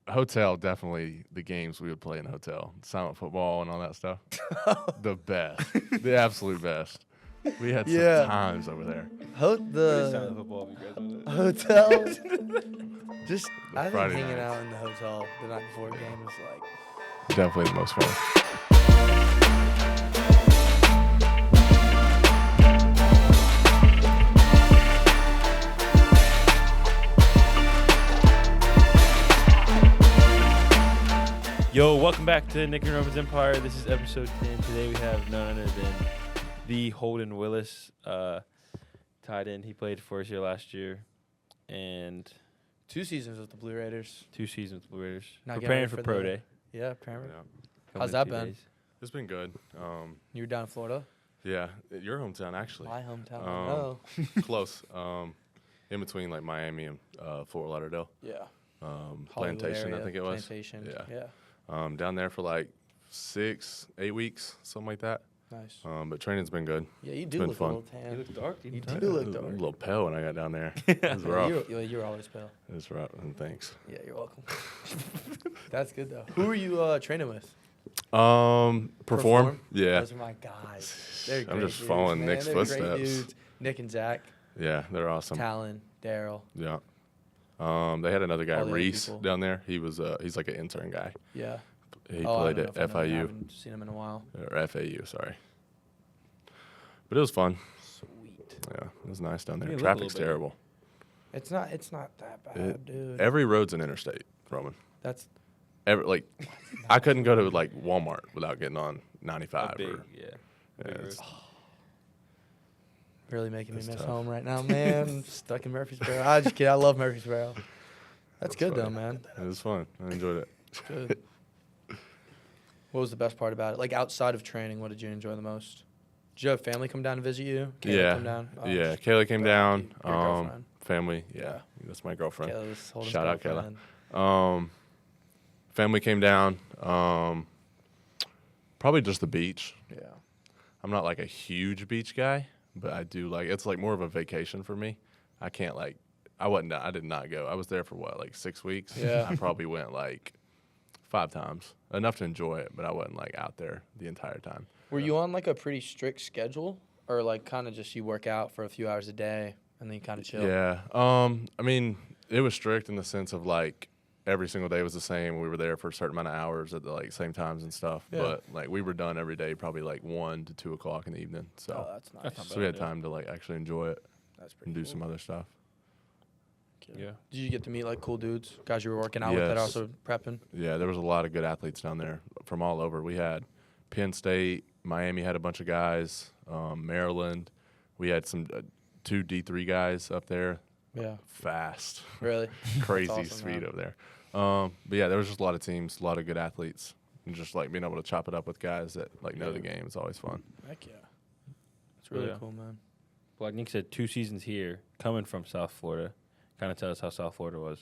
Hotel, definitely the games we would play in hotel. Silent football and all that stuff. The best. The absolute best. We had some times over there. The football you guys on it? hotel. Just, I think Friday hanging nights. out in the hotel the night before a game is like. Definitely the most fun. Yo, welcome back to Nick and Roman's Empire. This is episode 10. Today we have none other than the Holden Willis, tight end. He played for us here last year, and 2 seasons with the Blue Raiders. 2 seasons with the Raiders. Not getting Preparing ready for for Pro the- Day. Yeah, apparently. Yeah. Coming How's in that 2 been? days. It's been good. You were down in Florida? Yeah, your hometown actually. My hometown. Oh. Close. In between like Miami and Fort Lauderdale. Yeah. Plantation, Hollywood area, I think it was. Plantation. Yeah. Yeah. Down there for like 6-8 weeks, something like that. Nice. But training's been good. Yeah, you do been look fun. a little tan. You look dark. You dude. do look A dark. little pale when I got down there. It was rough. You're always pale. It was rough. And thanks. Yeah, you're welcome. That's good though. Who are you training with? Perform? Yeah. Those are my guys. They're great I'm just dudes, following man. Nick's They're great footsteps. dudes. Nick and Zach, Yeah, they're awesome. Talon, Daryl. Yeah. They had another guy, All the other Reese, people. down there. He's like an intern guy. Yeah. He I played don't know at if I know him. I FIU. haven't seen him in a while. Or FAU, sorry. But it was fun. Sweet. Yeah, it was nice down there. You look a Traffic's little bit- terrible. It's not that bad, dude. Every road's an interstate, Roman. That's I couldn't go to like Walmart without getting on 95. A big, or, yeah. yeah, Big it's- road. really making me It's miss tough. home right now, man. Stuck in Murfreesboro. I just kidding. I love Murfreesboro. That's good funny. though, man. It was fun. I enjoyed it. Good. What was the best part about it? Like outside of training, what did you enjoy the most? Did you have family come down to visit you? Kayla Yeah. Come down? Oh, Yeah, Kayla came down. Your girlfriend. Family, yeah, Yeah. that's my girlfriend. Kayla's Holden's Shout out, Kayla. girlfriend. Family came down. Probably just the beach. Yeah. I'm not like a huge beach guy, but I do like it's like more of a vacation for me. I can't like I did not go. I was there for what, like 6 weeks? Yeah. I probably went like 5 times. Enough to enjoy it, but I wasn't like out there the entire time. Were you on like a pretty strict schedule, or like kind of just you work out for a few hours a day and then you kind of chill? Yeah. I mean, it was strict in the sense of like every single day was the same. We were there for a certain amount of hours at the like same times and stuff. Yeah. But like we were done every day, probably like 1 to 2 o'clock in the evening. So, Oh, that's nice. That's not so we had bad, yeah. time to like actually enjoy it That's pretty and do cool. some other stuff. Yeah. Did you get to meet like cool dudes, guys you were working out with that Yes. also prepping? Yeah, there was a lot of good athletes down there from all over. We had Penn State, Miami had a bunch of guys, Maryland. We had some 2 D3 guys up there, Yeah. fast, Really? crazy awesome, speed man. over there. But yeah, there was just a lot of teams, a lot of good athletes, and just like being able to chop it up with guys that like know the game is always fun. Heck yeah. It's really Yeah. cool, man. Like Nick said, 2 seasons here, coming from South Florida. Kind of tell us how South Florida was.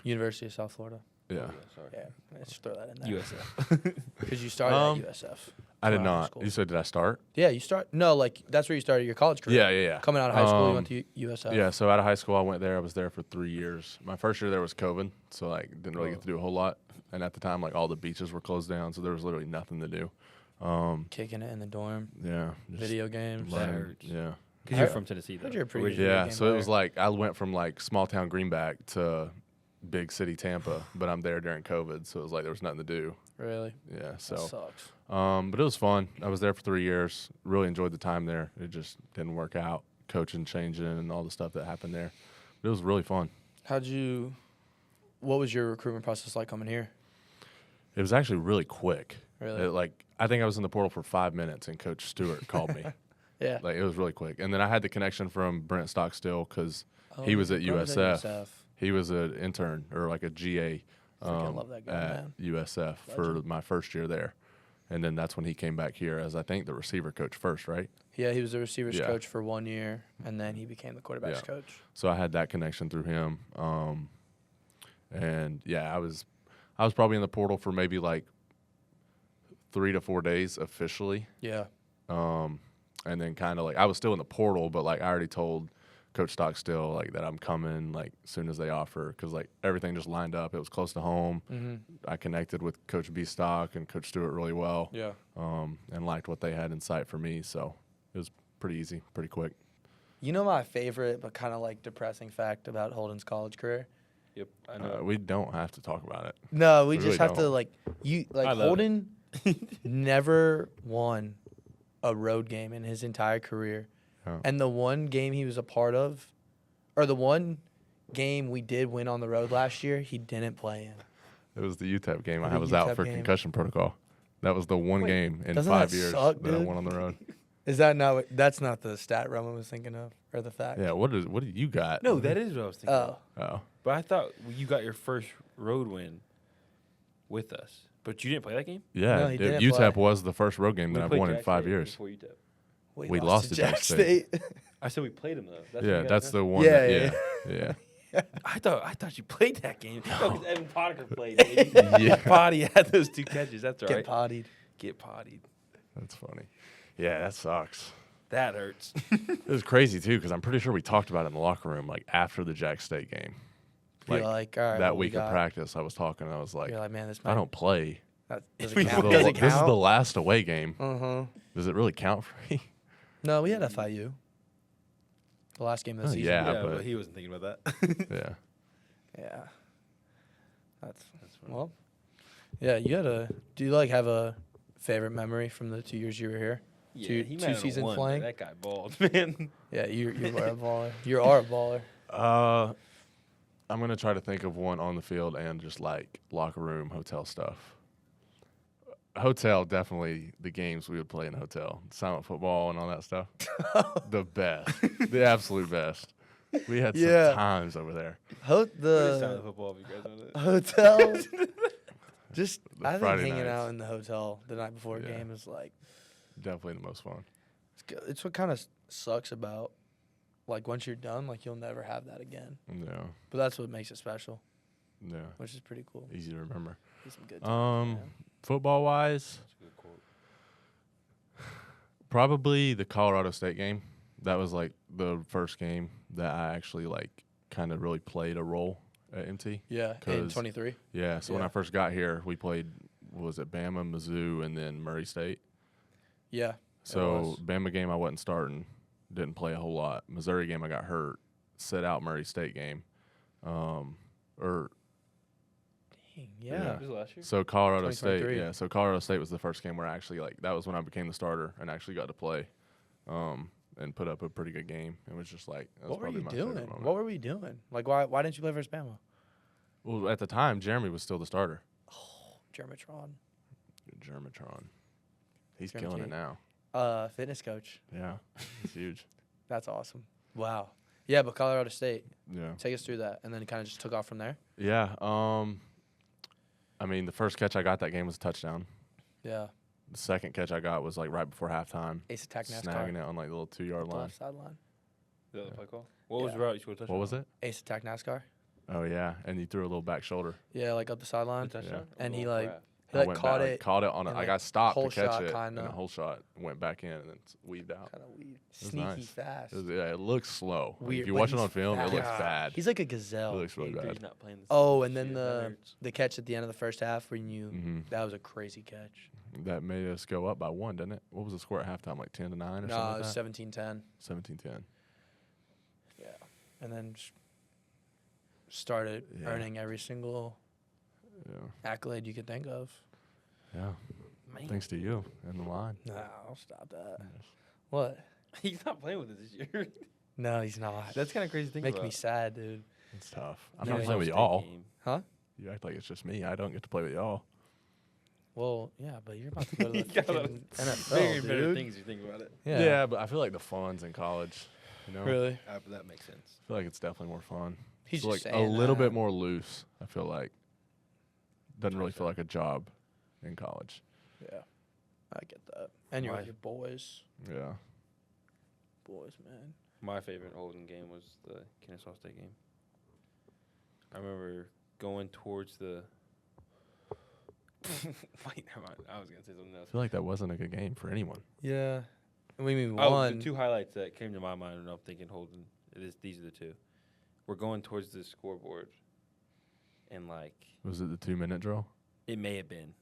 University of South Florida. Yeah, Sorry. Yeah. Let's throw that in there. USF. Because you started at USF. I did Coming out of not. school. You said did I start? Yeah, you start. No, like that's where you started your college career. Yeah. Coming out of high school, you went to USF. Yeah, so out of high school, I went there. I was there for 3 years. My first year there was COVID, so like didn't really get to do a whole lot. And at the time, like all the beaches were closed down, so there was literally nothing to do. Kicking it in the dorm. Yeah, just Video games. learning. hurts. Yeah, Because you're I from Tennessee, though. heard you're a pretty originally. yeah. game So it was player. like I went from like small town Greenback to big city Tampa, but I'm there during COVID, so it was like there was nothing to do. Really? Yeah, That so sucks. but it was fun. I was there for 3 years. Really enjoyed the time there. It just didn't work out, coaching, changing, and all the stuff that happened there. But it was really fun. What was your recruitment process like coming here? It was actually really quick. Really? I think I was in the portal for 5 minutes, and Coach Stewart called me. Yeah. Like it was really quick. And then I had the connection from Brent Stockstill because he Oh, was at bro was USF. He was an intern or like a GA Freaking love that guy, at man. USF for Legend. my first year there. And then that's when he came back here as I think the receiver coach first, right? Yeah, he was the receivers Yeah. coach for 1 year, and then he became the quarterbacks Yeah. coach. So I had that connection through him. And yeah, I was probably in the portal for maybe like 3 to 4 days officially. Yeah. And then kind of like I was still in the portal, but like I already told Coach Stockstill, like that I'm coming like as soon as they offer, because like everything just lined up. It was close to home. Mm-hmm. I connected with Coach B Stock and Coach Stewart really well. Yeah. And liked what they had in sight for me. So it was pretty easy, pretty quick. You know my favorite but kind of like depressing fact about Holden's college career? Yep, I know. We don't have to talk about it. No, we We just really have to don't. I love Holden never won a road game in his entire career. Oh. And the one game he was a part of, or the one game we did win on the road last year, he didn't play in. It was the UTEP game. The I was out UTEP for game. concussion protocol. That was the one Wait, game in doesn't 5 that years suck, that I dude? won on the road. Is that not what, that's not the stat Roman was thinking of, or the fact? Yeah, what do you got? No, that is what I was thinking. Oh. Of. Oh. But I thought you got your first road win with us, but you didn't play that game. Yeah, No, he didn't UTEP play. was the first road game that We I've played won in Jack 5 State years. before UTEP. We lost to Jack State. I said we played him though. That's what Yeah, you guys that's said? the one. Yeah, that, yeah, yeah. I thought you played that game. No, because Evan Potter played. Baby. Yeah. Potty had those 2 catches. That's all Get right. pottied. Get pottied. That's funny. Yeah, that sucks. That hurts. It was crazy too because I'm pretty sure we talked about it in the locker room like after the Jack State game. You're like, all right, that what we week of got? practice, I was talking. And I was like, You're like, man, this I might, don't play. that does We it This is count? the- Does it this is the count? last away game. Uh-huh. Does it really count for me? No, we had FIU. The last game of the Oh, season. yeah. but- he wasn't thinking about that. Yeah. Yeah. That's funny. well. Yeah, do you like have a favorite memory from the 2 years you were here? Two he might have seasons won, but playing? That guy balled, man. Yeah, you are a baller. You are a baller. I'm gonna try to think of one on the field and just like locker room, hotel stuff. Hotel, definitely the games we would play in the hotel, silent football and all that stuff. The best, the absolute best. We had some Yeah. times over there. The football, if you guys know that. Hotel. Just The I think Friday hanging nights. out in the hotel the night before a Yeah. game is like Definitely the most fun. it's what kind of sucks about like once you're done, like you'll never have that again. Yeah, But that's what makes it special, yeah, which is pretty cool. easy to remember. Be some good times, man. Football wise, That's a good quote. probably the Colorado State game. That was like the first game that I actually like kind of really played a role at MT. Yeah, in 'cause- 23. Yeah, so when Yeah. I first got here, we played, was it Bama, Mizzou, and then Murray State. Yeah. So was. Bama game I wasn't starting, didn't play a whole lot. Missouri game I got hurt, sit out Murray State game. Or Dang, Yeah. yeah. This was last year? so Colorado State, 2023. yeah. So Colorado State was the first game where I actually like that was when I became the starter and actually got to play, and put up a pretty good game. It was just like that was What were probably you my favorite doing? moment. What were we doing? Like why didn't you play for Bama? Well, at the time, Jeremy was still the starter. Germatron. Germatron, he's Jeremy killing it T. now. Fitness coach. Yeah, he's huge. That's awesome. Wow. Yeah, but Colorado State. Yeah. Take us through that, and then it kind of just took off from there. Yeah. I mean, the first catch I got that game was a touchdown. Yeah. The second catch I got was like right before halftime, Ace attack NASCAR. snagging it on like the little 2-yard line. Left sideline. Is that the play call? What was the route you scored a touchdown? What was it? Ace attack NASCAR. Oh yeah, and he threw a little back shoulder. Yeah, like up the The sideline. touchdown? And he, Oh, like, crap. He I like went caught back, it. caught it on. and, I like, got stopped whole to catch shot it, kinda. and a whole shot went back in and then weaved out. Kind of weird. was Sneaky nice. fast. It looks slow. Like, Weird, if you but watch it he's on film, it looks fast. bad. He's like a It gazelle. looks really Dude's bad. not playing the Oh, same and then shit. That hurts. the catch at the end of the first half when you that was a crazy catch. That made us go up by 1, didn't it? What was the score at halftime? Like 10-9 or No, something it like was that? 17-10. 17-10. Yeah. And then started Yeah. earning every single Yeah. accolade you could think of. Yeah. Man. Thanks to you and the line. No, I'll stop that. What? He's not playing with us this year. No, he's not. That's kind of crazy to think making about. me sad, dude. It's tough. I'm Yeah, not yeah. playing with State y'all. game. Huh? You act like it's just me. I don't get to play with y'all. Well, yeah, but you're about to go to You the got freaking NFL, Bigger and better dude. things you think about it. Yeah. But I feel like the fun's in college. You know, Really? But that makes sense. I feel like it's definitely more fun. He's It's just like a saying little that. bit more loose. I feel like doesn't really feel like a job in college. Yeah. I get that. And you're Why? with your boys. Yeah. Boys, man. My favorite Holden game was the Kennesaw State game. I remember going towards the. Wait, never mind. I was gonna say something else. I feel like that wasn't a good game for anyone. Yeah. We mean Oh, one. the 2 highlights that came to my mind, and I'm thinking Holden These are the two. We're going towards the scoreboard, and like Was it the 2-minute drill? it may have been.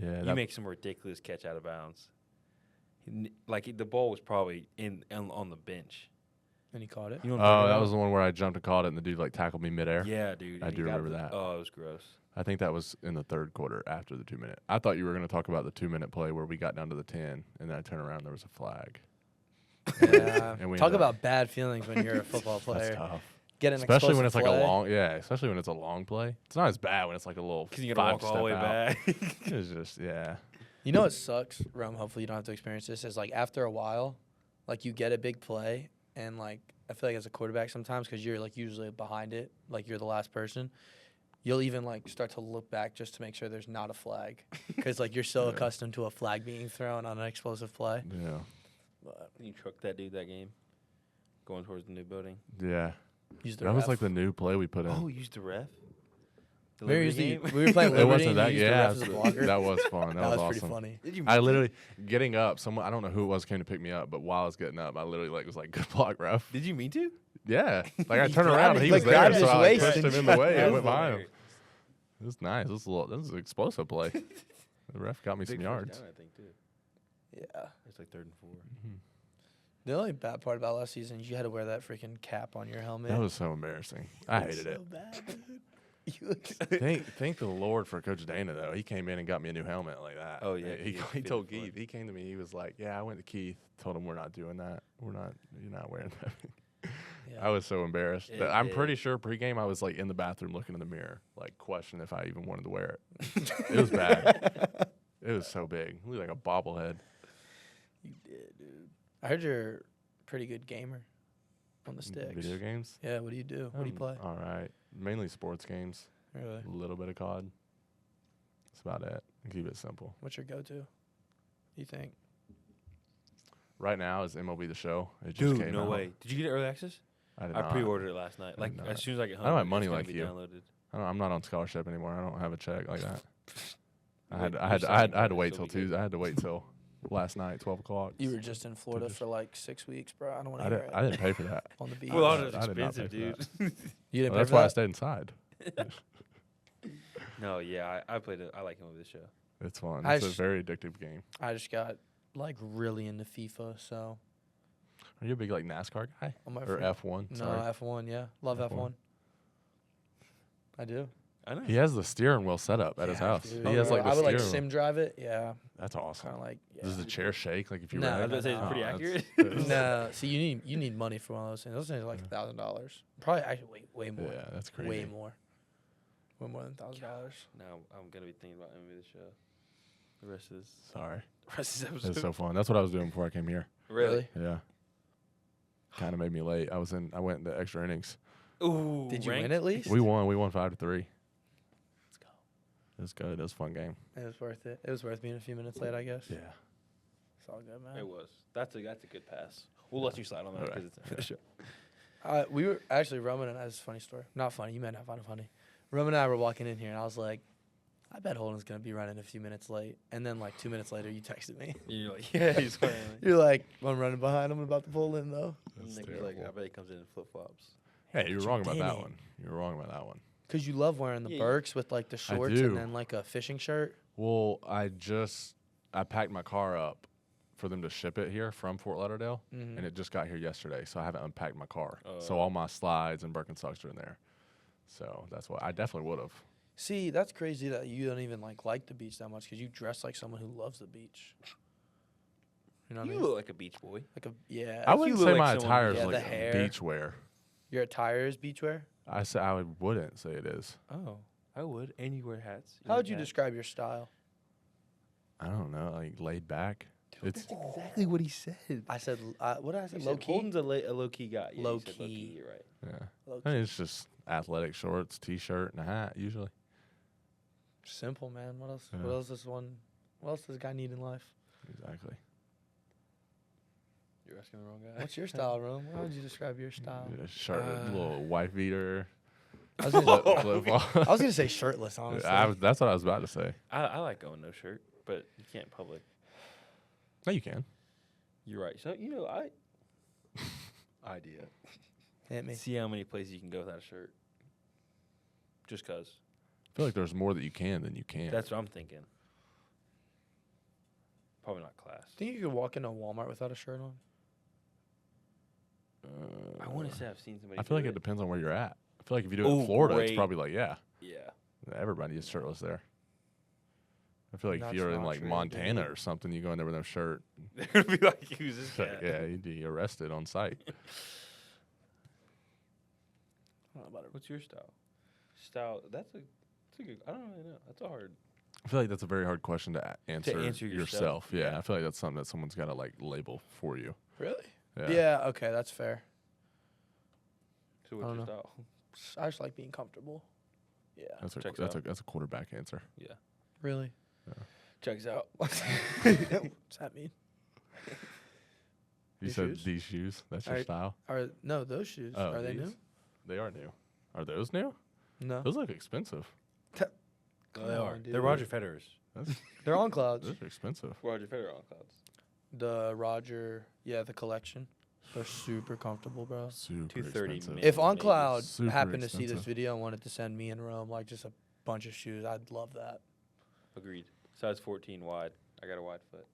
Yeah. You make some ridiculous catch out of bounds. Like the ball was probably on the bench. And he caught it. You know what I'm talking that about? was the one where I jumped and caught it, and the dude like tackled me midair. Yeah, dude. I and do he got remember that. Oh, it was gross. I think that was in the third quarter after the 2-minute. I thought you were going to talk about the 2-minute play where we got down to the 10, and then I turned around and there was a flag. Yeah. And we Talk ended up- about bad feelings when you're a football player. That's tough. Get an Especially when it's like explosive a play. long, especially when it's a long play. It's not as bad when it's like a little Because you got to walk all the way back. It's just, yeah. You know what sucks, Rome? Hopefully you don't have to experience this. Is like after a while, like you get a big play, and like I feel like as a quarterback sometimes, because you're like usually behind it, like you're the last person, you'll even like start to look back just to make sure there's not a flag, because like you're so accustomed to a flag being thrown on an explosive play. Yeah. But You trucked that dude that game, going towards the new building. Yeah. use the That was ref. like the new play we put in. Oh, you used the ref. The Maybe Liberty used the- game? we were playing It Liberty. wasn't and that. you used the Yeah. ref as a blocker. That was fun. That was pretty awesome. funny. Did you? I literally getting up. Someone I don't know who it was came to pick me up, but while I was getting up, I literally like was like, "Good block, ref." Did you mean to? Yeah, like I He turned grabbed around and it- he like, was there, grabbed so his I like, waist pushed and him in the way tried and to went by him. Hilarious. It was nice. This is an explosive play. The ref got me some Big first yards. down, I think too. Yeah. It's like 3rd and 4. The only bad part about last season is you had to wear that freaking cap on your helmet. That was so embarrassing. I hated so it. bad, dude. You look Thank the Lord for Coach Dana though. He came in and got me a new helmet like that. Oh, yeah, He, he he told fitted for Keith. He came to me. He was like, "Yeah, I went to Keith. Told him we're not doing that. You're not wearing that." Yeah. I was so embarrassed. Yeah, I'm yeah. pretty sure pregame I was like in the bathroom looking in the mirror, like questioning if I even wanted to wear it. It was bad. It was so big. It looked like a bobblehead. You did, dude. I heard you're a pretty good gamer on the sticks. Video games. Yeah, what do you do? What do you play? All right, mainly sports games. Really? A little bit of COD. That's about it. Keep it simple. What's your go-to? You think? Right now is MLB The Show. It just Dude, came no out. way. Did you get early access? I did I not. pre-ordered it last night. I Like did as not. soon as I get home, I don't have it's money gonna like be you. downloaded. I'm not on scholarship anymore. I don't have a check like that. I Wait, had your I had second to card wait will till be good. Tuesday. I had to wait till last night, 12 o'clock. You were just in Florida just- for like 6 weeks, bro. I don't want to I hear didn't, it. I didn't pay for that. On the beach. Well, I that was did not pay expensive, for dude. You didn't Well, pay that's for why I that? stayed inside. No, yeah, I played it. I like him with this show. It's fun. I It's a just- very addictive game. I just got like really into FIFA, so Are you a big like NASCAR guy on my or free- F1? No, Sorry. F1, yeah. Love F1. F1. I do. I know. He has the steering wheel set up at his house. Dude. He has like the I would like steering wheel. sim drive it. Yeah. That's awesome. Kind of like yeah. Does the chair shake like if you No, I was wreck? gonna say it's no, pretty Oh, accurate. that's- No, see, you need money for one of those things. Those things are like $1,000. Probably actually way more. Yeah, that's crazy. Way more. Way more than $1,000. Now I'm gonna be thinking about MV the show. The rest of this, Sorry. the rest of this It was episode. so fun. That's what I was doing before I came here. Really? Yeah. Kind of made me late. I went into extra innings. Ooh. Did you ranked? win at least? We won 5-3. Let's go. It was good. It was a fun game. It was worth it. It was worth being a few minutes late, I guess. Yeah. It's all good, man. It was. That's a good pass. We'll let you slide on that Alright. because it's a show. We were actually Roman and I. This is a funny story. Not funny. You might not find it funny. Roman and I were walking in here, and I was like, "I bet Holden's gonna be running a few minutes late." And then like 2 minutes later, you texted me. You're like, yeah, he's playing. You're like, "I'm running behind. I'm about to pull in though." That's Nick was like, terrible. I bet he comes in flip flops. Hey, you were wrong about that didn't. one. You were wrong about that one. Cause you love wearing the Yeah, Birks with like the shorts do. and then like a fishing shirt. Well, I packed my car up for them to ship it here from Fort Lauderdale, Mhm. and it just got here yesterday, so I haven't unpacked my car. So Oh. all my slides and Birkenstocks are in there. So that's why I definitely would have. See, that's crazy that you don't even like the beach that much because you dress like someone who loves the beach. You know what I You mean? look like a beach boy. Like a yeah. I wouldn't look say like my someone- attire is Yeah, like the hair. beach wear. Your attire is beachwear. I wouldn't say it is. Oh, I would. And you wear hats. How would you describe your style? I don't know, like laid back. It's exactly what he said. I said, what did I say? He Low said key. Holden's a low key guy. Yeah, Low you said low key. key. You're right. yeah. Low I mean, key. it's just athletic shorts, t-shirt, and a hat usually. Simple, man. What else? Yeah. What else does one? What else does a guy need in life? Exactly. You're asking the wrong guy. What's your style, Rome? How would you describe your style? Yeah, shirt, Uh, little wife beater, I was gonna, flip flop. I was gonna say shirtless, honestly. That's what I was about to say. I like going no shirt, but you can't in public. No, you can. You're right. So I idea. Hit me. See how many places you can go without a shirt. Just cause. I feel like there's more that you can than you can't. That's what I'm thinking. Probably not class. Think you could walk into a Walmart without a shirt on? I want to say I've seen somebody. I feel do like it depends on where you're at. I feel like if you do it Ooh, in Florida, it's great. probably like, yeah, Yeah. everybody is shirtless there. I feel like That's if you're in not like true, Montana dude. or something, you go in there with no shirt. They're gonna be like, "Who's this It's like, guy?" yeah, you'd be arrested on sight. I don't know about it. What's your style? That's a good. I don't really know. That's a hard. I feel like that's a very hard question to answer, answer yourself, Yeah, yeah. I feel like that's something that someone's got to like label for you. Really? Yeah. Yeah, okay, that's fair. So I what's don't your know. style? I just like being comfortable. Yeah. Checks That's out. a quarterback answer. Yeah. Really? Checks out. What's that mean? You These said shoes? these shoes. That's your Are- style. No, those shoes. Oh, Are they these? new? They are new. Are those new? No. Those look expensive. They Come are. on, They're dude. Roger Federer's. They're on clouds. Those are expensive. Roger Federer on clouds. The Roger, the collection. They're super comfortable, bro. Super 230 expensive. mid. If On Maybe. Cloud Super happened to see this expensive. video and wanted to send me and Rome like just a bunch of shoes, I'd love that. Agreed. Size 14 wide. I got a wide foot.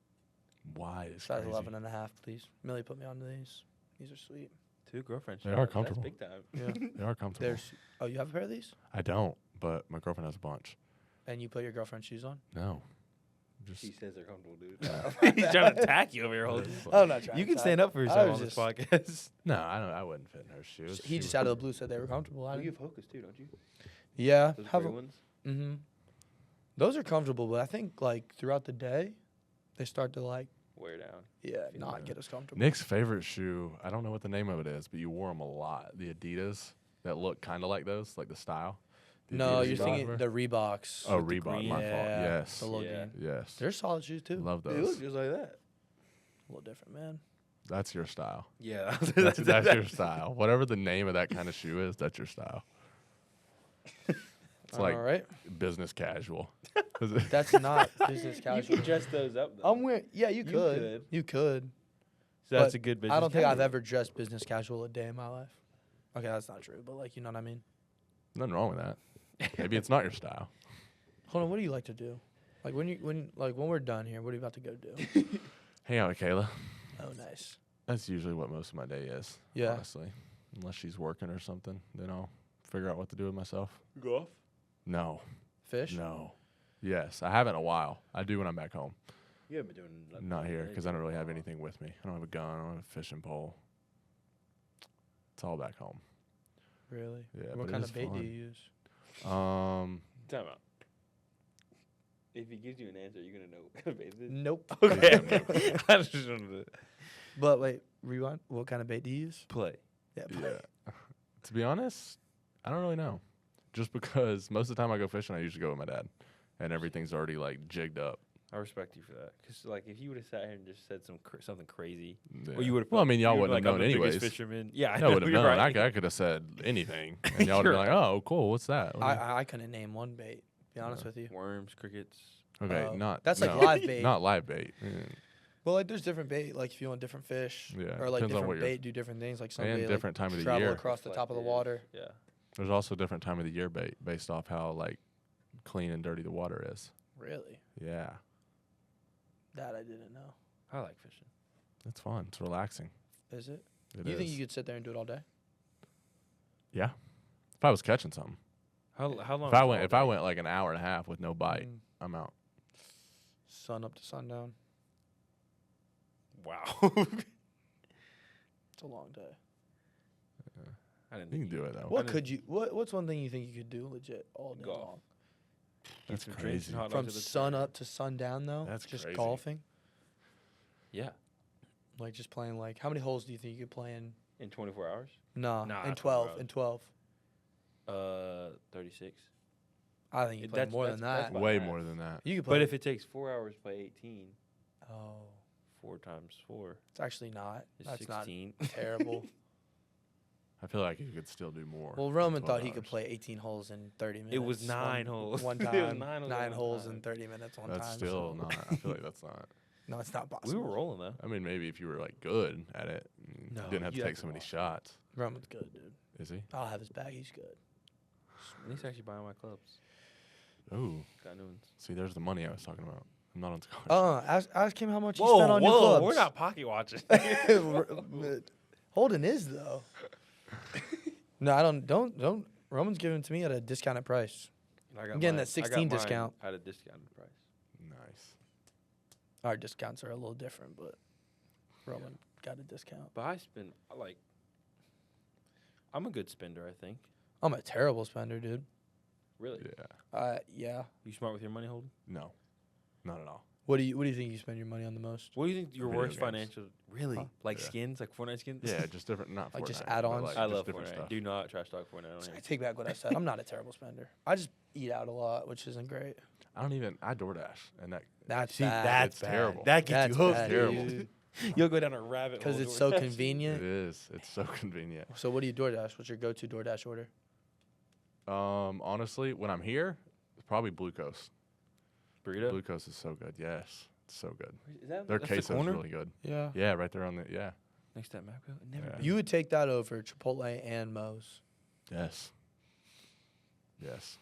Why is Size crazy. 11 and a half, please. Millie put me onto these. These are sweet. 2 girlfriends. They are comfortable. That's big time. Yeah. They are comfortable. There's. Oh, you have a pair of these? I don't, but my girlfriend has a bunch. And you put your girlfriend's shoes on? No. Just She says they're comfortable, dude. No. He's trying to attack you over here, Holden. I'm not trying You to can attack. stand up for I yourself was on this just- podcast. no, I wouldn't fit in her shoes. He just out of the blue said they were comfortable. I You didn't. have Hocus too, don't you? Yeah. Those Have gray a, ones. mm-hmm. Those are comfortable, but I think like throughout the day, they start to like Wear down. not Yeah. get as comfortable. Nick's favorite shoe, I don't know what the name of it is, but you wore them a lot. The Adidas that look kind of like those, like the style. The No, Adidas you're you thinking wear? the Reeboks. Oh, with the Reebok, green. my fault. Yeah, Yes. the little Yeah. game. Yes. They're solid shoes too. Love They those. look just like that. A little different, man. That's your style. Yeah. That's your style. Whatever the name of that kind of shoe is, that's your style. It's like All right. business casual. That's not business You casual. can dress those up, though. I'm wearing. Yeah, you You could. could. You could. So that's but a good business I don't think I've casual. ever dressed business casual a day in my life. Okay, that's not true, but like you know what I mean. Nothing wrong with that. Maybe it's not your style. Hold on, what do you like to do? Like when we're done here, what are you about to go do? Hang out with Kayla. Oh, nice. That's usually what most of my day is. Yeah. Honestly. Unless she's working or something, then I'll figure out what to do with myself. Golf? No. Fish. No. Yes. I haven't in a while. I do when I'm back home. You haven't been doing nothing. Not here today, because I don't really have so- anything with me. I don't have a gun. I don't have a fishing pole. It's all back home. Really? Yeah, What but it kind is of bait do fun. you use? Time out. If he gives you an answer, you're going to know what kind of bait it is? Nope. Okay. I just wanted to But wait, rewind. What kind of bait do you use? play. Yeah. Yeah. To be honest, I don't really know. Just because most of the time I go fishing, I usually go with my dad, and everything's already like jigged up. I respect you for that. Because, like, if you would have sat here and just said something crazy, Yeah. or you would have. Well, I mean, y'all wouldn't have known anyways. Fisherman. Yeah, I I would have you're known. right. I could have said anything, and y'all would have You're been like, "Oh, cool. What's that?" What do you-" I couldn't name one bait. Be honest with you. Worms, crickets. Okay, not that's like no, live bait. Not live bait. Well, like there's different bait. Like if you want different fish, Yeah, or like depends on what different you're- bait do different things. Like some And bait different time of the travel year. across the top of the Reflective. water. Yeah. There's also different time of the year bait based off how like clean and dirty the water is. Really? Yeah, That I didn't know. I like fishing. it's fun. It's relaxing. Is it? It You think is. you could sit there and do it all day? Yeah. If I was catching something. How long? If I went like an hour and a half with no bite, Mm. I'm out. Sun up to sundown. Wow. It's a long day. I didn't You think can do it though. What could you? What's one thing you think you could do legit all day Golf. long? That's some drinks crazy. and hot From dogs at the sun turn. up to sundown though. That's just crazy. golfing. Yeah. Like just playing. Like how many holes do you think you could play in? In 24 hours? Nah, Nah, in 12 12. hours. In 12. 36. I think you play That's- more than that's that. about Way that. more than that. You could play. But if it takes 4 hours to play 18, oh, 4 times 4 it's actually not. is That's 16. not terrible. I feel like you could still do more. Well, than Roman 12 thought he could hours. play 18 holes in 30 minutes. It was 9 holes. One It was time. 9 holes nine one holes time. in 30 minutes one That's time. still so- not. I feel like that's not. No, it's not We possible. were rolling, though. I mean, maybe if you were like good at it, mean, No, didn't have to you take have so to many watch. shots. Roman's good, dude. Is he? I'll have his bag. He's good. At least actually buying my clubs. Ooh. Got new ones. See, there's the money I was talking about. I'm not on scholarship. Ask him how much he spent on new clubs. We're not pocket watching. Holden is though. No, I don't. Roman's giving it to me at a discounted price. I'm getting that 16 discount. At a discounted price. Nice. Our discounts are a little different, but Roman got a discount. But I spend I'm a good spender, I think. I'm a terrible spender, dude. Really? Yeah. Yeah. You smart with your money, Holden? No. Not at all. What do you think you spend your money on the most? What do you think your Video worst games. financial? Really? Huh? Like Yeah. skins, like Fortnite skins? Yeah, just different. Not Like Fortnite, just but, add-ons? like, I just love different Fortnite. stuff. Do not trash talk Fortnite. So I take back what I said. I'm not a terrible spender. I just eat out a lot, which isn't great. I DoorDash, and That's See, bad. that's It's terrible. That gets That's you hooked, bad, Terrible. dude. You'll go down a rabbit hole. Because it's so DoorDash. It convenient. is. It's so convenient. So what do you DoorDash? What's your go-to DoorDash order? Honestly, when I'm here, it's probably Blue Coast. Burrito? Blue Coast is so good. Yes, it's so good. Is that Their that's the queso is corner? really good. Yeah. Yeah, right there on the. Yeah. Next to that Mapco? Never Yeah. been. You would take that over Chipotle and Moe's. Yes. Yes.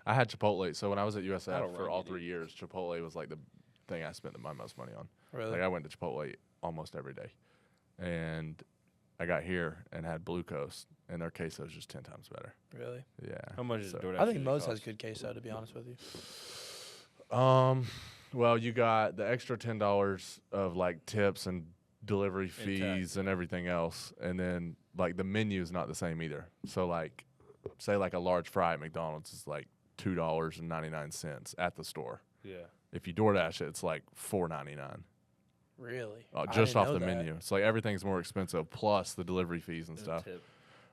I had Chipotle. So when I was at I USF don't for run all it 3 years, Chipotle was like the thing I spent my most money on. Really? Like I went to Chipotle almost every day, and I got here and had Blue Coast, and their queso is just 10 times better. Really? Yeah. How much is So- DoorDash? I think usually Moe's has cost? good queso, to be honest with you. Well, you got the extra $10 of like tips and delivery tax, fees and everything else, and then like the menu is not the same either. So like, say like a large fry at McDonald's is like $2.99 at the store. Yeah. If you DoorDash it, it's like $4.99 Really? I just didn't off know the that. menu. It's like everything's more expensive plus the delivery fees and There's a stuff. tip.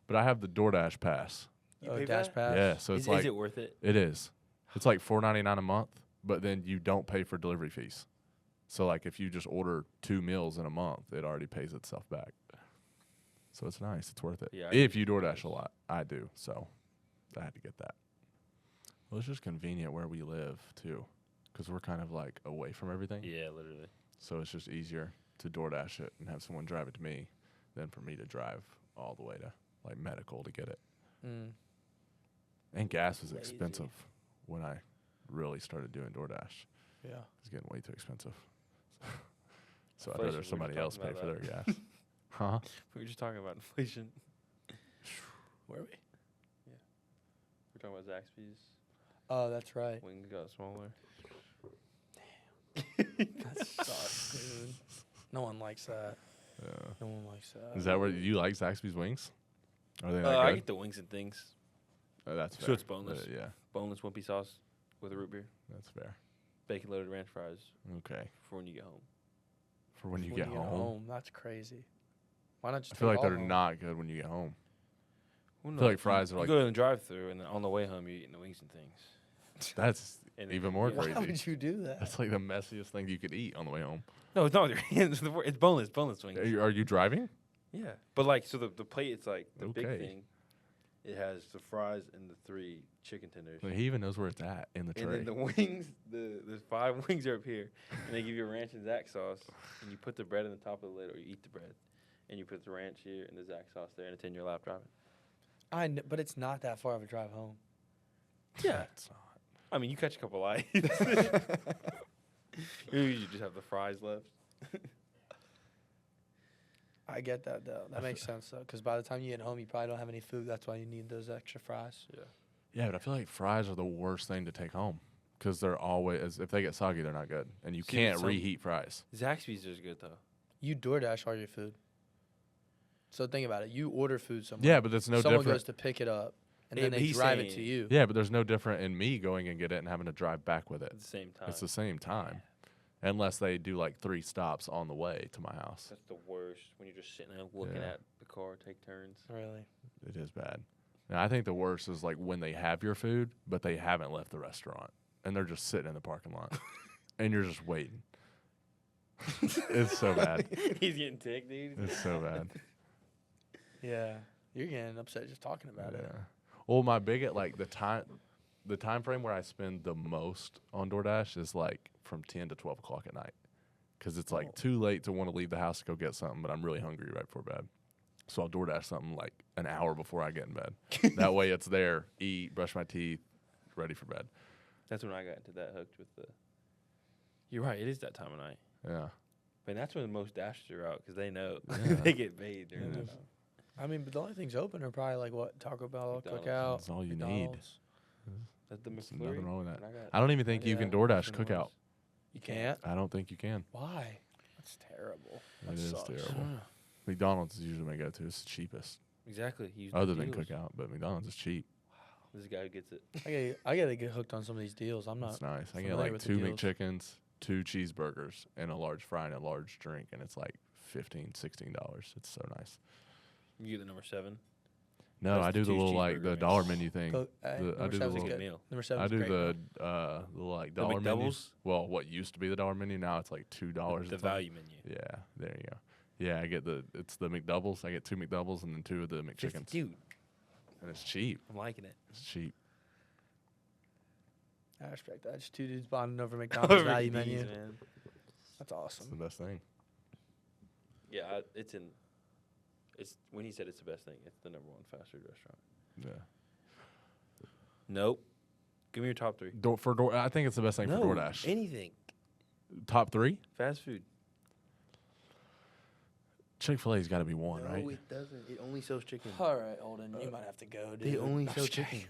But I have the DoorDash pass. You Oh, pay for Dash that? Pass? Yeah, so it's Is like it worth it? it is. It's like $4.99 a month, but then you don't pay for delivery fees. So like if you just order 2 meals in a month, it already pays itself back. So it's nice. It's worth it. Yeah, I If do you DoorDash. DoorDash a lot, I do. So I had to get that. Well, it's just convenient where we live too, because we're kind of like away from everything. Yeah, literally. So it's just easier to DoorDash it and have someone drive it to me than for me to drive all the way to like medical to get it. Mm. And gas was Lazy. expensive when I really started doing DoorDash. Yeah. It's getting way too expensive. So I'd Inflation, we rather were somebody just else pay talking for their about gas. Huh? We were just talking about inflation. Where are we? We're talking about Zaxby's. Oh, that's right. Wings got smaller. That sucks, dude. No one likes that. Yeah. No one likes that. Is that where you like Zaxby's wings? Are they that I good? get the wings and things. That's fair. So it's boneless. Yeah, Boneless wimpy sauce with a root beer. that's fair. Bacon loaded ranch fries Okay. for when you get home. For when you When get home. That's crazy. Why not just I feel take like all they're home? not good when you get home. Well, feel like fries are you like- go to the drive-through and then on the way home you're eating the wings and things. That's And then even you more get- Why crazy. would you do that? That's like the messiest thing you could eat on the way home. No, it's not with your hands. It's boneless wings. Are you driving? Yeah, but like so the plate, it's like the big Okay. thing. It has the fries and the 3 chicken tenders. Like, he even knows where it's at in the And tray. then the wings, the 5 wings are up here, and they give you a ranch and Zax sauce, and you put the bread on the top of the lid, or you eat the bread, and you put the ranch here and the Zax sauce there, and it's in your lap driving. But it's not that far of a drive home. Yeah, It's not. I mean you catch a couple lights. You just have the fries left. I get that though. That makes sense though, because by the time you get home, you probably don't have any food. That's why you need those extra fries. Yeah, Yeah, but I feel like fries are the worst thing to take home because they're always, if they get soggy, they're not good. And you See, can't some- reheat fries. Zaxby's is good though. You DoorDash all your food. So think about it. You order food somewhere. Yeah, but it's no Someone different. goes to pick it up, and Yeah, then but they he's drive it saying- to you. Yeah, but there's no different in me going and get it and having to drive back with it. At the same time, It's the same time. Unless they do like 3 stops on the way to my house. that's the worst when you're just sitting there looking Yeah. at the car take turns. Really? It is bad. And I think the worst is like when they have your food, but they haven't left the restaurant and they're just sitting in the parking lot and you're just waiting. It's so bad. He's getting ticked, dude. It's so bad. Yeah. You're getting upset just talking about it. Yeah. Well, my biggest like the time frame where I spend the most on DoorDash is like from 10 to 12 o'clock at night, because it's like too late to want to leave the house to go get something, but I'm really hungry right before bed. So I'll DoorDash something like an hour before I get in bed. That way it's there, eat, brush my teeth, ready for bed. That's when I got into that hooked with the. You're right. It is that time of night. Yeah. But that's when most dashers are out because they know Yeah. they get paid during that time. I mean, but the only things open are probably like what Taco Bell, McDonald's. Cookout. That's all you need. McDonald's. That's the There's McFlurry. nothing wrong with that. And I don't even think you Yeah. can DoorDash Nothing Cookout. wrong. You can't. I don't think you can. Why? That's terrible. It is sucks. terrible. McDonald's is usually my go-to. It's the cheapest, Exactly. He used other the than deals. Cookout, but McDonald's is cheap. This guy who gets it. I gotta get hooked on some of these deals. I'm not. It's nice. I get familiar like with the 2 deals. McChickens, 2 cheeseburgers, and a large fry and a large drink, and it's like $15, $16. It's so nice. You get the number 7. No, That's I the do the 2 little like cheeseburger the meal. dollar menu thing. Go, I number do the seven's little- good. meal. Number I seven's do great. the like dollar menu. McDoubles? Well, what used to be the dollar menu, now it's like $2. The or something. value menu. Yeah, there you go. Yeah, I get it's the McDoubles. I get 2 McDoubles and then 2 of the McChickens, Dude, and it's cheap. I'm liking it. It's cheap. I respect that. Just 2 dudes bonding over McDonald's value These, menu. man. That's It's awesome. the best thing. Yeah, it's when he said it's the best thing. It's the number 1 fast food restaurant. Yeah. Nope. Give me your top 3. I think it's the best thing for DoorDash. Anything. Top 3? Fast food. Chick-fil-A's got to be 1, right? it doesn't. It only sells chicken. All right, Holden, you might have to go, dude. They only I'm sell just kidding. chicken.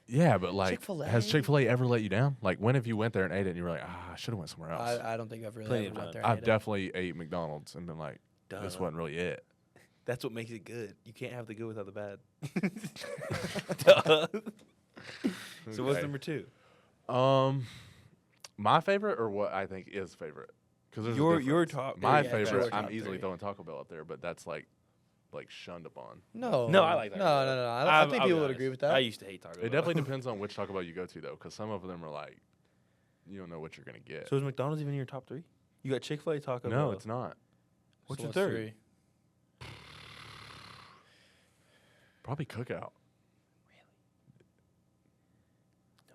Yeah, but like, Chick-fil-A? has Chick-fil-A ever let you down? Like, when have you went there and ate it and you were like, I should have went somewhere else? I don't think I've really Plenty ever of went time. there. and I've ate it. definitely ate McDonald's and been like, Duh. this wasn't really it. That's what makes it good. You can't have the good without the bad. Duh. So what's Okay. number 2? My favorite or what I think is favorite? Because Your top. My Yeah, favorite, sure. I'm Top easily 3. throwing Taco Bell up there, but that's like shunned upon. No. No, I like that. No. I think people would agree with that. I used to hate Taco Bell. It definitely depends on which Taco Bell you go to, though, because some of them are like, you don't know what you're going to get. So is McDonald's even in your top 3? You got Chick-fil-A, Taco Bell. No, it's not. What's So your third? 3? Probably Cookout.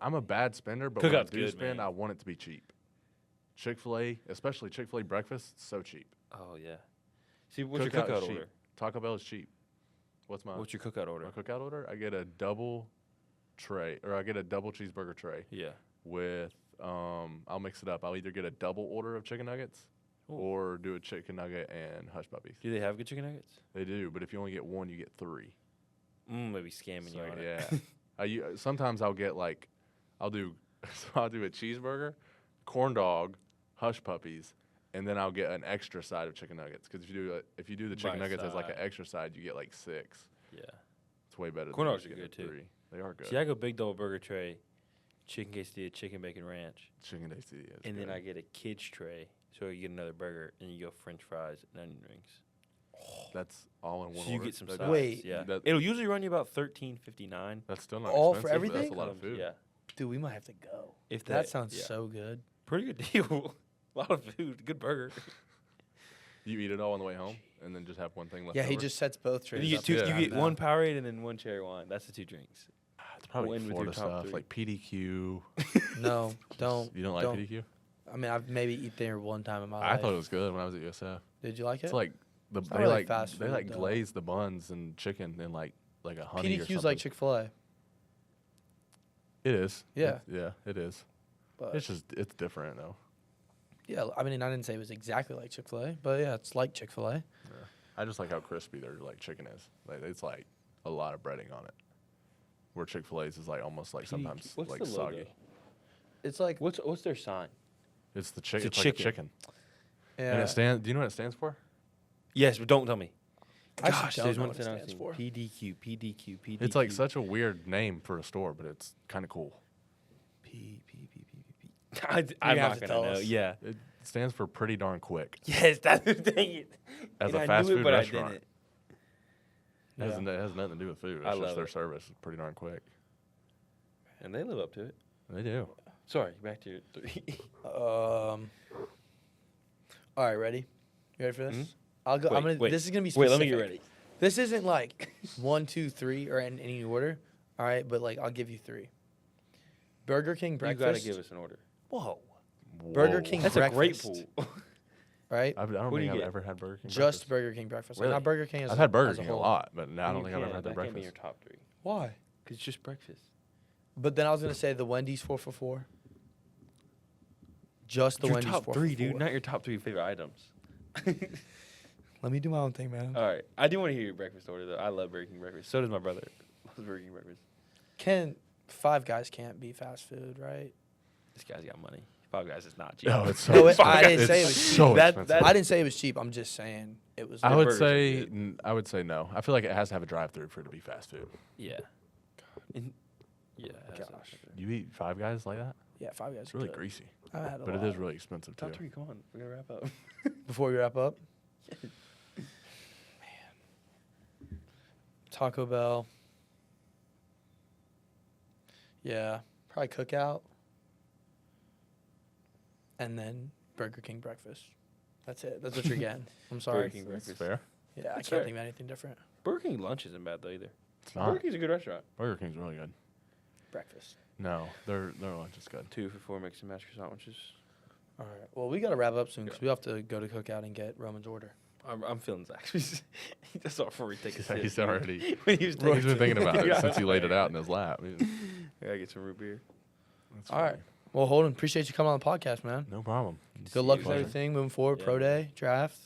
I'm a bad spender, but when I Cookout's do good, spend, man. I want it to be cheap. Chick-fil-A, especially Chick-fil-A breakfast, so cheap. Oh yeah. See, what's your Cookout is cookout cheap. order? Taco Bell is cheap. What's mine? What's your cookout order? My cookout order? I get a double tray, or I get a double cheeseburger tray Yeah. with, I'll mix it up. I'll either get a double order of chicken nuggets Ooh. or do a chicken nugget and hush puppies. Do they have good chicken nuggets? They do, but if you only get 1, you get 3. Maybe scamming you So, on yeah. it. Sometimes I'll get like, I'll do a cheeseburger, corn dog, hush puppies, and then I'll get an extra side of chicken nuggets. Because if you do the chicken By nuggets as like an side. extra side, you get like 6. Yeah. It's way better. Corn than dogs just are getting good, too. 3. They are good. See, I go big double burger tray, chicken quesadilla, chicken bacon ranch, Chicken quesadilla is and then good. I get a kids tray, so you get another burger, and you go French fries and onion rings. That's all in one So you order. get some That- sides. Wait. Yeah. That- It'll usually run you about $13.59. That's still not All for expensive, but everything? That's a lot of food. Yeah. Dude, we might have to go. If That sounds yeah. so good. Pretty good deal. A lot of food. Good burger. You eat it all on the way home, and then just have one thing left. Yeah, he over? just sets both trays. You get up two. and Yeah. You down get now. one Powerade and then one cherry wine. That's the 2 drinks. It's probably Win with your Florida top stuff 3. like PDQ. No, don't. You don't like PDQ? I mean, I've maybe eaten there one time in my I life. thought it was good when I was at USF. Did you like it? It's like not they really like fast they food, like though. glaze the buns and chicken in like a honey or PDQ's something. like Chick-fil-A. It is. Yeah. It is. But It's different though. yeah, I mean, I didn't say it was exactly like Chick-fil-A, but yeah, it's like Chick-fil-A. I just like how crispy their like chicken is. Like it's like a lot of breading on it. Where Chick-fil-A's is like almost like sometimes What's like the logo? soggy. It's like What's their sign? It's the chicken. It's It's a like a chicken. chicken. yeah. And it stands. Do you know what it stands for? Yes, but don't tell me. I Gosh, don't there's know one what it thing I've stands seen. for. PDQ. It's like such a weird name for a store, but it's kind of cool. P. You're I'm gonna have not to gonna tell know. us. Yeah. It stands for pretty darn quick. Yes, that's the thing. As And a I fast knew it, food but I restaurant, didn't. it has nothing to do with food. It's I just love their it. service is pretty darn quick. And they live up to it. They do. Sorry, back to your 3. All right, ready? You ready for this? Mhm. I'll go. Wait. This is gonna be Wait, specific. let me get ready. This isn't like 1, 2, 3 or in any order. All right, but like I'll give you 3. Burger King breakfast. You gotta give us an order. Whoa. Burger Whoa. King That's a great breakfast. pool. right? I don't What do think you I've get? ever had Burger King. Just breakfast. Burger King breakfast. Really? Like, not Burger King as I've had Burger as King a whole. lot, but I don't You think I've ever had their that can't be in your breakfast. top 3. Why? Because it's just breakfast. But then I was gonna say the Wendy's 4 for $4. Just the Your Wendy's top 4 3, for dude. $4. Not your top 3 favorite items. Let me do my own thing, man. All right. I do want to hear your breakfast order, though. I love Burger King breakfast. So does my brother. Loves Burger King breakfast. Five Guys can't be fast food, right? This guy's got money. Five Guys is not cheap. No, it's so No, expensive. I didn't say it was It's so cheap. That- expensive. I didn't say it was cheap. I'm just saying it was. I Their would burgers are say good. I would say no. I feel like it has to have a drive-through for it to be fast food. Yeah. Yeah. Gosh. You eat Five Guys like that? Yeah, Five Guys. It's really good. greasy, I had a but it lot. is really expensive too. Top 3, come on. We're going to wrap up. Before we wrap up, Taco Bell. Yeah, probably Cookout. And then Burger King breakfast. That's it. That's what you're getting. I'm sorry. Burger King That's breakfast. fair. Yeah, I That's can't fair. think of anything different. Burger King lunch isn't bad, though, either. It's not. Burger King's a good restaurant. Burger King's really good. Breakfast. No, their lunch is good. 2 for $4 mix and match sandwiches. All right. Well, we got to wrap up soon because we have to go to Cookout and get Roman's order. I'm feeling Zach. That's all before we take a sip. He's already. When he was He's taking a been sip. thinking about it Yeah. since he laid it out in his lap. I gotta get some root beer. That's All right. funny. Well, Holden, appreciate you coming on the podcast, man. No problem. Good luck with Pleasure. everything moving forward. Yeah, Pro man. day, draft.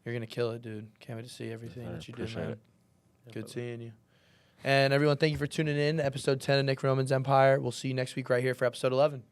You're going to kill it, dude. Can't wait to see everything sir. that you do, Appreciate man. it. Good seeing you. And everyone, thank you for tuning in to episode 10 of Nick Roman's Empire. We'll see you next week right here for episode 11.